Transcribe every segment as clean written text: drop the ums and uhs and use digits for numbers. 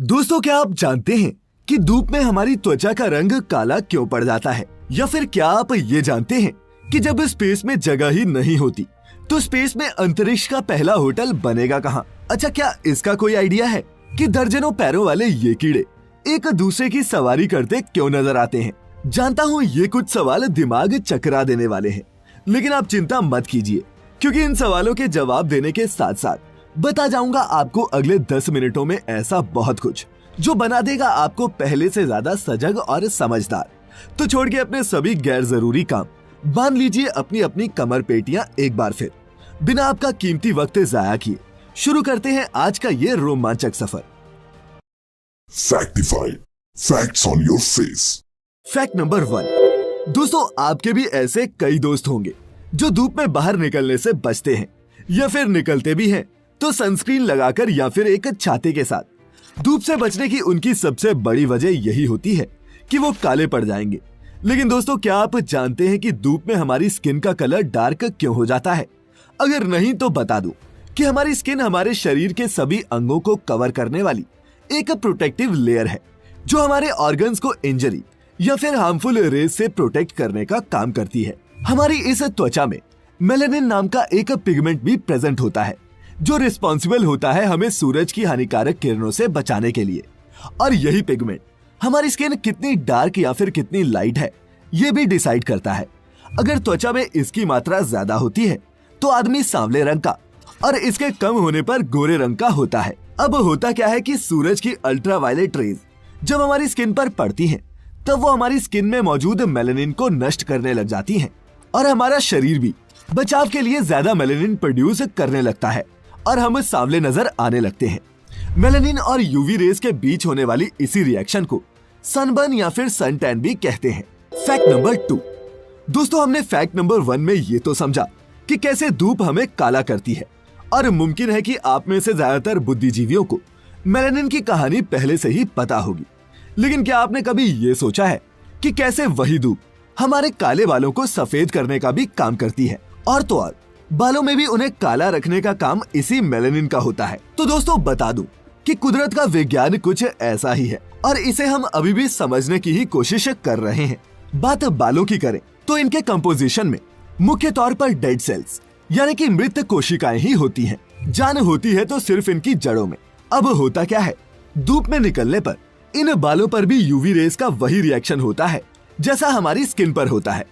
दोस्तों, क्या आप जानते हैं कि धूप में हमारी त्वचा का रंग काला क्यों पड़ जाता है? या फिर क्या आप ये जानते हैं कि जब स्पेस में जगह ही नहीं होती तो स्पेस में अंतरिक्ष का पहला होटल बनेगा कहाँ? अच्छा, क्या इसका कोई आइडिया है कि दर्जनों पैरों वाले ये कीड़े एक दूसरे की सवारी करते क्यों नजर आते हैं? जानता हूँ ये कुछ सवाल दिमाग चकरा देने वाले हैं, लेकिन आप चिंता मत कीजिए, क्योंकि इन सवालों के जवाब देने के साथ साथ बता जाऊंगा आपको अगले 10 मिनटों में ऐसा बहुत कुछ जो बना देगा आपको पहले से ज्यादा सजग और समझदार। तो छोड़ के अपने सभी गैर जरूरी काम, बांध लीजिए अपनी अपनी कमर पेटियां एक बार फिर। बिना आपका कीमती वक्त जाया किए शुरू करते हैं आज का ये रोमांचक सफर। Factified, facts on your face. Fact number 1। दोस्तों, आपके भी ऐसे कई दोस्त होंगे जो धूप में बाहर निकलने से बचते हैं, या फिर निकलते भी हैं तो सनस्क्रीन लगाकर या फिर एक छाते के साथ। धूप से बचने की उनकी सबसे बड़ी वजह यही होती है कि वो काले पड़ जाएंगे। लेकिन दोस्तों, क्या आप जानते हैं कि धूप में हमारी स्किन का कलर डार्क क्यों हो जाता है? अगर नहीं तो बता दूं कि हमारी स्किन हमारे शरीर के सभी अंगों को कवर करने वाली एक प्रोटेक्टिव लेयर है, जो हमारे ऑर्गन्स को इंजरी या फिर हार्मफुल रेज से प्रोटेक्ट करने का काम करती है। हमारी इस त्वचा में मेलानिन नाम का एक पिगमेंट भी प्रेजेंट होता है, जो रिस्पॉन्सिबल होता है हमें सूरज की हानिकारक किरणों से बचाने के लिए। और यही पिगमेंट हमारी स्किन कितनी डार्क या फिर कितनी लाइट है ये भी डिसाइड करता है। अगर त्वचा में इसकी मात्रा ज्यादा होती है तो आदमी सांवले रंग का, और इसके कम होने पर गोरे रंग का होता है। अब होता क्या है कि सूरज की अल्ट्रावायलेट रेज जब हमारी स्किन पर पड़ती हैं, तब वो हमारी स्किन में मौजूद मेलानिन को नष्ट करने लग जाती हैं, और हमारा शरीर भी बचाव के लिए ज्यादा मेलानिन प्रोड्यूस करने लगता है और हम सांवले नजर आने लगते हैं। मेलानिन और यूवी रेज के बीच होने वाली इसी रिएक्शन को सनबर्न या फिर सन टैन भी कहते हैं। Fact number 2। दोस्तों, हमने फैक्ट नंबर 1 में ये तो समझा कि कैसे धूप हमें काला करती है, और मुमकिन है कि आप में से ज्यादातर बुद्धिजीवियों को मेलानिन की कहानी पहले से ही पता होगी। लेकिन क्या आपने कभी ये सोचा है कि कैसे वही धूप हमारे काले बालों को सफेद करने का भी काम करती है? और तो और बालों में भी उन्हें काला रखने का काम इसी मेलानिन का होता है। तो दोस्तों, बता दूं कि कुदरत का विज्ञान कुछ ऐसा ही है, और इसे हम अभी भी समझने की ही कोशिश कर रहे हैं। बात बालों की करें तो इनके कंपोजिशन में मुख्य तौर पर डेड सेल्स यानी कि मृत कोशिकाएं ही होती हैं। जान होती है तो सिर्फ इनकी जड़ों में। अब होता क्या है, धूप में निकलने पर इन बालों पर भी यूवी रेज का वही रिएक्शन होता है जैसा हमारी स्किन पर होता है।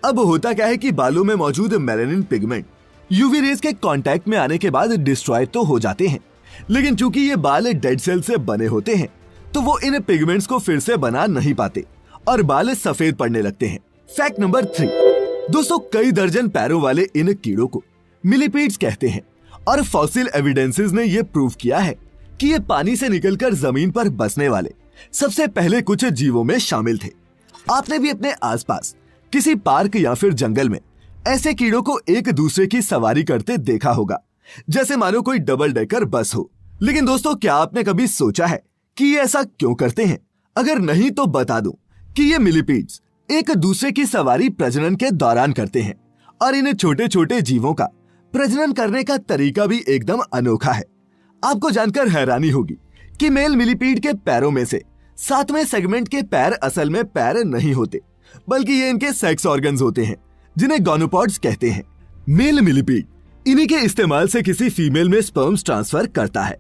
अब होता क्या है कि बालों में मौजूद मेलानिन पिगमेंट यूवी रेज के कांटेक्ट में आने के बाद डिस्ट्रॉय तो हो जाते हैं, लेकिन चूंकि ये बाल डेड सेल से बने होते हैं तो वो इन पिगमेंट्स को फिर से बना नहीं पाते और बाल सफेद पड़ने लगते हैं। Fact number 3। दोस्तों, कई दर्जन पैरों वाले इन कीड़ों को मिलीपीड्स कहते हैं, और फॉसिल एविडेंसेस ने ये प्रूव किया है कि ये पानी से निकलकर जमीन पर बसने वाले सबसे पहले कुछ जीवों में शामिल थे। आपने भी अपने आसपास किसी पार्क या फिर जंगल में ऐसे कीड़ों को एक दूसरे की सवारी करते देखा होगा, जैसे मानो कोई डबल डेकर बस हो। लेकिन दोस्तों, क्या आपने कभी सोचा है कि ये ऐसा क्यों करते हैं? अगर नहीं तो बता दूं कि ये मिलीपीड्स एक दूसरे की सवारी प्रजनन के दौरान करते हैं, और इन छोटे छोटे जीवों का प्रजनन करने का तरीका भी एकदम अनोखा है। आपको जानकर हैरानी होगी कि मेल मिलीपीड के पैरों में से 7वें सेगमेंट के पैर असल में पैर नहीं होते, बल्कि ये इनके सेक्स ऑर्गन्स होते हैं, जिन्हें गोनोपॉड्स कहते हैं। मेल मिलीपीड इन्हीं के इस्तेमाल से किसी फीमेल में स्पर्म्स ट्रांसफर करता है।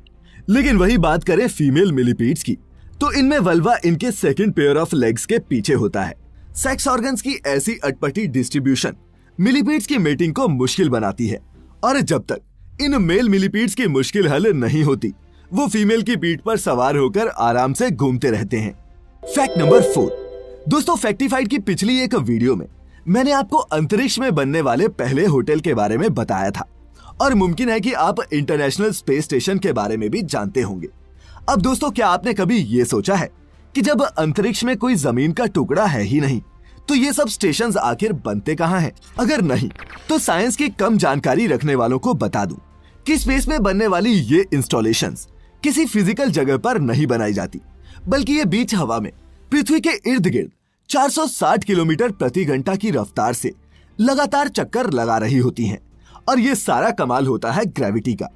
लेकिन वही बात करें फीमेल मिलीपीड्स की, तो इनमें वल्वा इनके सेकंड पेयर ऑफ लेग्स के पीछे होता है। सेक्स ऑर्गन्स की ऐसी अटपटी डिस्ट्रीब्यूशन मिलीपीड्स की मेटिंग को मुश्किल बनाती है, और जब तक इन मेल मिलीपीड्स की मुश्किल हल नहीं होती, वो फीमेल की पीठ पर सवार होकर आराम से घूमते रहते हैं। Fact number 4। दोस्तों, फैक्टिफाइड की पिछली एक वीडियो में मैंने आपको अंतरिक्ष में बनने वाले पहले होटल के बारे में बताया था, और मुमकिन है कि आप इंटरनेशनल स्पेस स्टेशन के बारे में भी जानते होंगे। अब दोस्तों, क्या आपने कभी ये सोचा है कि जब अंतरिक्ष में कोई जमीन का टुकड़ा है ही नहीं, तो ये सब स्टेशंस आखिर बनते कहाँ हैं? अगर नहीं तो साइंस की कम जानकारी रखने वालों को बता दूं कि स्पेस में बनने वाली ये इंस्टॉलेशंस किसी फिजिकल जगह पर नहीं बनाई जाती, बल्कि ये बीच हवा में पृथ्वी के इर्द गिर्द 460 किलोमीटर प्रति घंटा की रफ्तार से लगातार चक्कर लगा रही होती हैं। और ये सारा कमाल होता है ग्रेविटी का।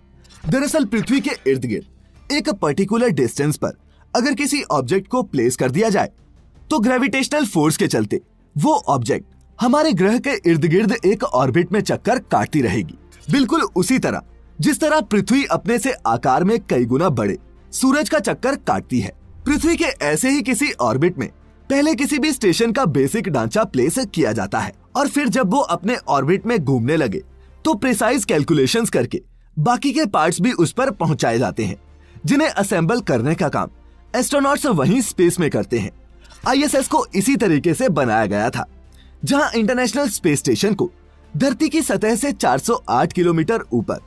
दरअसल पृथ्वी के इर्द गिर्द एक पर्टिकुलर डिस्टेंस पर अगर किसी ऑब्जेक्ट को प्लेस कर दिया जाए तो ग्रेविटेशनल फोर्स के चलते वो ऑब्जेक्ट हमारे ग्रह के इर्द गिर्द एक ऑर्बिट में चक्कर काटती रहेगी, बिल्कुल उसी तरह जिस तरह पृथ्वी अपने से आकार में कई गुना बड़े सूरज का चक्कर काटती है। पृथ्वी के ऐसे ही किसी ऑर्बिट में पहले किसी भी स्टेशन का बेसिक ढांचा प्लेस किया जाता है और फिर जब वो अपने ऑर्बिट में घूमने लगे तो प्रिसाइज कैलकुलेशंस करके बाकी के पार्ट्स भी उस पर पहुंचाए जाते हैं, जिन्हें असेंबल करने का काम एस्ट्रोनॉट्स वहीं स्पेस में करते हैं। आईएसएस को इसी तरीके से बनाया गया था, जहां इंटरनेशनल स्पेस स्टेशन को धरती की सतह से 408 किलोमीटर ऊपर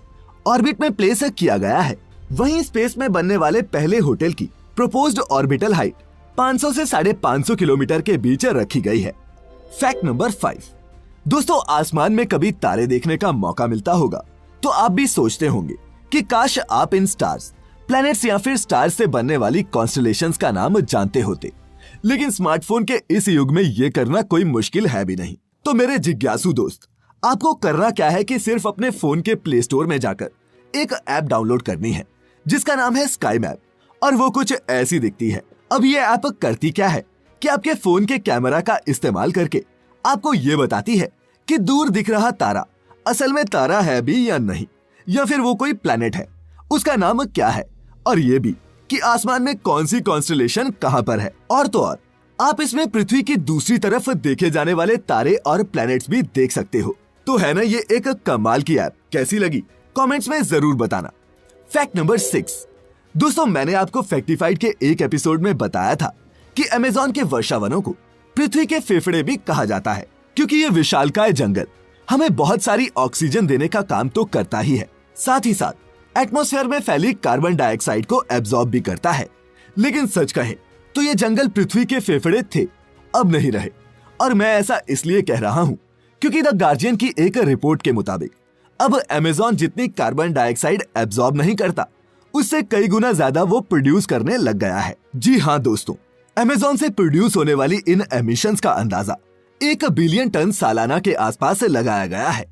ऑर्बिट में प्लेस किया गया है। वहीं स्पेस में बनने वाले पहले होटल की प्रोपोज्ड ऑर्बिटल हाइट 500 से 550 किलोमीटर के बीच रखी गई है। Fact number 5। दोस्तों, आसमान में कभी तारे देखने का मौका मिलता होगा तो आप भी सोचते होंगे कि काश आप इन स्टार्स, प्लैनेट्स या फिर स्टार्स से बनने वाली कॉन्स्टलेशंस का नाम जानते होते। लेकिन स्मार्टफोन के इस युग में ये करना कोई मुश्किल है भी नहीं। तो मेरे जिज्ञासु दोस्त, आपको करना क्या है कि सिर्फ अपने फोन के प्ले स्टोर में जाकर एक ऐप डाउनलोड करनी है जिसका नाम है स्काई मैप, और वो कुछ ऐसी दिखती है। अब ये ऐप करती क्या है कि आपके फोन के कैमरा का इस्तेमाल करके आपको ये बताती है कि दूर दिख रहा तारा असल में तारा है भी या नहीं, या फिर वो कोई प्लैनेट है, उसका नाम क्या है, और ये भी कि आसमान में कौन सी कॉन्स्टलेशन कहां पर है। और तो और आप इसमें पृथ्वी की दूसरी तरफ देखे जाने वाले तारे और प्लैनेट्स भी देख सकते हो। तो है ना ये एक कमाल की ऐप। कैसी लगी कमेंट्स में जरूर बताना। Fact number 6। दोस्तों, मैंने आपको फैक्टिफाइड के एक एपिसोड में बताया था कि अमेज़न के वर्षावनों को पृथ्वी के फेफड़े भी कहा जाता है, क्योंकि ये विशालकाय जंगल हमें बहुत सारी ऑक्सीजन देने का काम तो करता ही है, साथ ही साथ एटमॉस्फेयर में फैली कार्बन डाइऑक्साइड को एब्जॉर्ब भी करता है। लेकिन सच कहें तो ये जंगल पृथ्वी के फेफड़े थे, अब नहीं रहे। और मैं ऐसा इसलिए कह रहा हूँ क्योंकि द गार्जियन की एक रिपोर्ट के मुताबिक अब अमेज़न जितनी कार्बन डाइऑक्साइड एब्जॉर्ब नहीं करता, उससे कई गुना ज्यादा वो प्रोड्यूस करने लग गया है। जी हाँ दोस्तों, अमेज़न से प्रोड्यूस होने वाली इन एमिशंस का अंदाजा 1 बिलियन टन सालाना के आसपास लगाया गया है।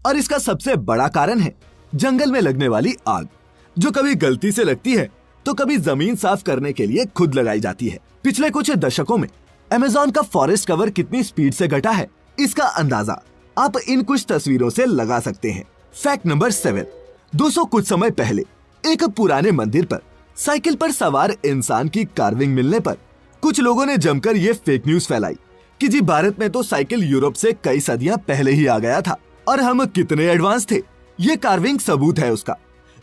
और इसका सबसे बड़ा कारण है जंगल में लगने वाली आग, जो कभी गलती से लगती है तो कभी जमीन साफ करने के लिए खुद लगाई जाती है। पिछले कुछ दशकों में अमेज़न का फॉरेस्ट कवर कितनी स्पीड से घटा है, इसका अंदाजा आप इन कुछ तस्वीरों से लगा सकते हैं। Fact number 7। दोस्तों, कुछ समय पहले एक पुराने मंदिर पर साइकिल पर सवार इंसान की कार्विंग मिलने पर कुछ लोगों ने जमकर ये फेक न्यूज फैलाई कि जी भारत में तो साइकिल यूरोप से कई सदियां पहले ही आ गया था और हम कितने एडवांस थे, ये कार्विंग सबूत है उसका।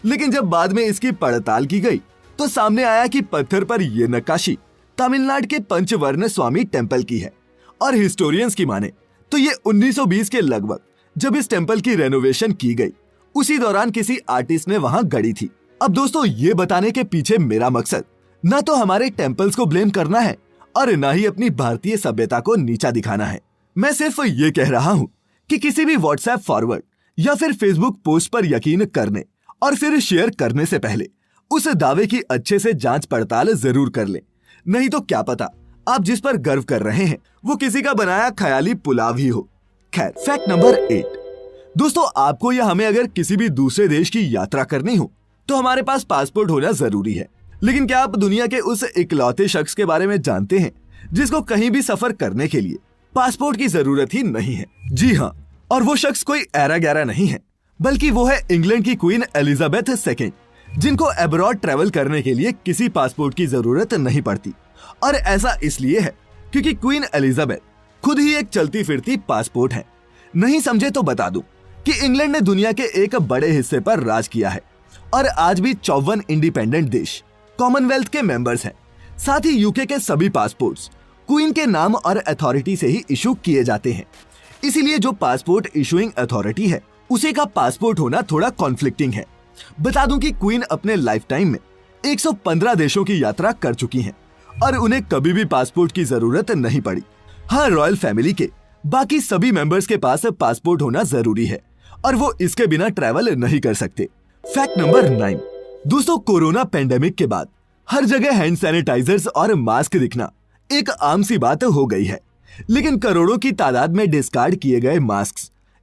लेकिन जब बाद में इसकी पड़ताल की गई तो सामने आया कि पत्थर पर यह नक्काशी तमिलनाडु के पंचवर्ण स्वामी टेम्पल की है। और हिस्टोरियंस की माने तो ये 1920 के लगभग जब इस टेम्पल की रेनोवेशन की गई, उसी दौरान किसी आर्टिस्ट ने वहां गढ़ी थी। अब दोस्तों, ये बताने के पीछे मेरा मकसद न तो हमारे टेम्पल्स को ब्लेम करना है और न ही अपनी भारतीय सभ्यता को नीचा दिखाना है। मैं सिर्फ ये कह रहा हूँ कि किसी भी व्हाट्सएप फॉरवर्ड या फिर फेसबुक पोस्ट पर यकीन करने और फिर शेयर करने से पहले उस दावे की अच्छे से जांच पड़ताल जरूर कर लें, नहीं तो क्या पता आप जिस पर गर्व कर रहे हैं वो किसी का बनाया ख्याली पुलाव ही हो। खैर, फैक्ट नंबर 8। दोस्तों, आपको या हमें अगर किसी भी दूसरे देश की यात्रा करनी हो तो हमारे पास पासपोर्ट होना जरूरी है। लेकिन क्या आप दुनिया के उस इकलौते शख्स के बारे में जानते हैं जिसको कहीं भी सफर करने के लिए पासपोर्ट की जरूरत ही नहीं है? जी हाँ, और वो शख्स कोई ऐरा गैरा नहीं है, बल्कि वो है इंग्लैंड की क्वीन एलिजाबेथ II, जिनको अब्रॉड ट्रेवल करने के लिए किसी पासपोर्ट की जरूरत नहीं पड़ती। और ऐसा इसलिए है क्योंकि क्वीन एलिजाबेथ खुद ही एक चलती फिरती पासपोर्ट है। नहीं समझे तो बता दूं कि इंग्लैंड ने दुनिया के एक बड़े हिस्से पर राज किया है और आज भी 54 इंडिपेंडेंट देश कॉमनवेल्थ के मेंबर्स हैं। साथ ही यूके के सभी पासपोर्ट्स क्वीन के नाम और अथॉरिटी से ही इशू किए जाते हैं। इसीलिए जो पासपोर्ट इशूइंग अथॉरिटी है उसी का पासपोर्ट होना थोड़ा कॉन्फ्लिक्टिंग है। बता दूं कि क्वीन अपने लाइफ टाइम में 115 देशों की यात्रा कर चुकी हैं और उन्हें कभी भी पासपोर्ट की जरूरत नहीं पड़ी। हाँ, रॉयल फैमिली के बाकी सभी मेंबर्स के पास पासपोर्ट होना जरूरी है और वो इसके बिना ट्रैवल नहीं कर सकते। Fact number 9। दोस्तों, कोरोना पेंडेमिक के बाद हर जगह हैंड सैनिटाइजर्स और मास्क दिखना एक आम सी बात हो गई है। लेकिन करोड़ों की तादाद में डिस्कार्ड किए गए मास्क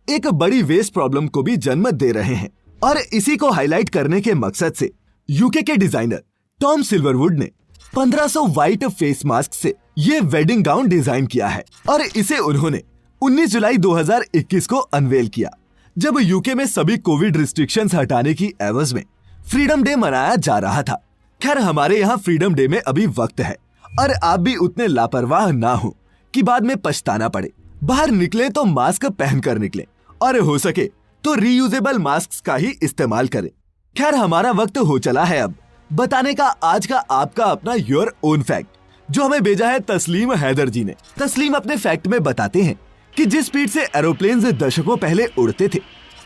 एक बड़ी वेस्ट प्रॉब्लम को भी जन्म दे रहे हैं। और इसी को हाईलाइट करने के मकसद से यूके के डिजाइनर टॉम सिल्वरवुड ने 1500 व्हाइट फेस मास्क से ये वेडिंग गाउन डिजाइन किया है और इसे उन्होंने 19 जुलाई 2021 को अनवेल किया, जब यूके में सभी कोविड रिस्ट्रिक्शंस हटाने की एवज में फ्रीडम डे मनाया जा रहा था। खैर, हमारे यहाँ फ्रीडम डे में अभी वक्त है और आप भी उतने लापरवाह ना हो कि बाद में पछताना पड़े। बाहर निकले तो मास्क पहनकर निकले और हो सके तो रीयूजेबल मास्क का ही इस्तेमाल करें। खैर, हमारा वक्त हो चला है अब बताने का आज का आपका अपना योर ओन फैक्ट, जो हमें भेजा है तस्लीम हैदर जी ने। तस्लीम अपने फैक्ट में बताते हैं कि जिस स्पीड से एरोप्लेन्स दशकों पहले उड़ते थे,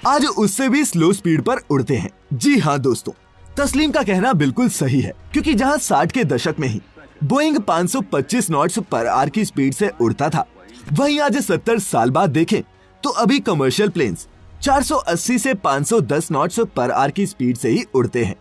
आज उससे भी स्लो स्पीड पर उड़ते हैं। जी हाँ दोस्तों, तस्लीम का कहना बिल्कुल सही है, क्योंकि जहाँ 60 के दशक में ही बोइंग 525 नॉट्स पर आवर की स्पीड से उड़ता था, वहीं आज 70 साल बाद देखें तो अभी कमर्शियल प्लेन्स 480 से 510 नॉट्स पर आवर की स्पीड से ही उड़ते हैं।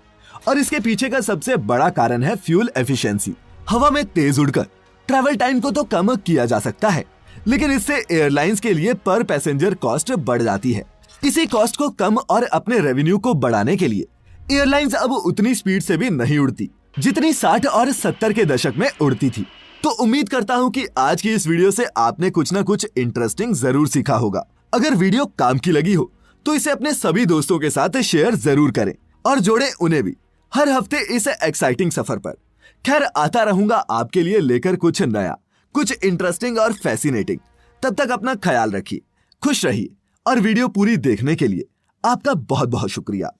और इसके पीछे का सबसे बड़ा कारण है फ्यूल एफिशिएंसी। हवा में तेज उड़कर ट्रैवल टाइम को तो कम किया जा सकता है, लेकिन इससे एयरलाइंस के लिए पर पैसेंजर कॉस्ट बढ़ जाती है। इसी कॉस्ट को कम और अपने रेवेन्यू को बढ़ाने के लिए एयरलाइंस अब उतनी स्पीड से भी नहीं उड़ती जितनी 60 और 70 के दशक में उड़ती थी। तो उम्मीद करता हूँ कि आज की इस वीडियो से आपने कुछ ना कुछ इंटरेस्टिंग जरूर सीखा होगा। अगर वीडियो काम की लगी हो तो इसे अपने सभी दोस्तों के साथ शेयर जरूर करें और जोड़ें उन्हें भी हर हफ्ते इस एक्साइटिंग सफर पर। खैर, आता रहूंगा आपके लिए लेकर कुछ नया, कुछ इंटरेस्टिंग और फैसिनेटिंग। तब तक अपना ख्याल रखिए, खुश रहिए और वीडियो पूरी देखने के लिए आपका बहुत बहुत शुक्रिया।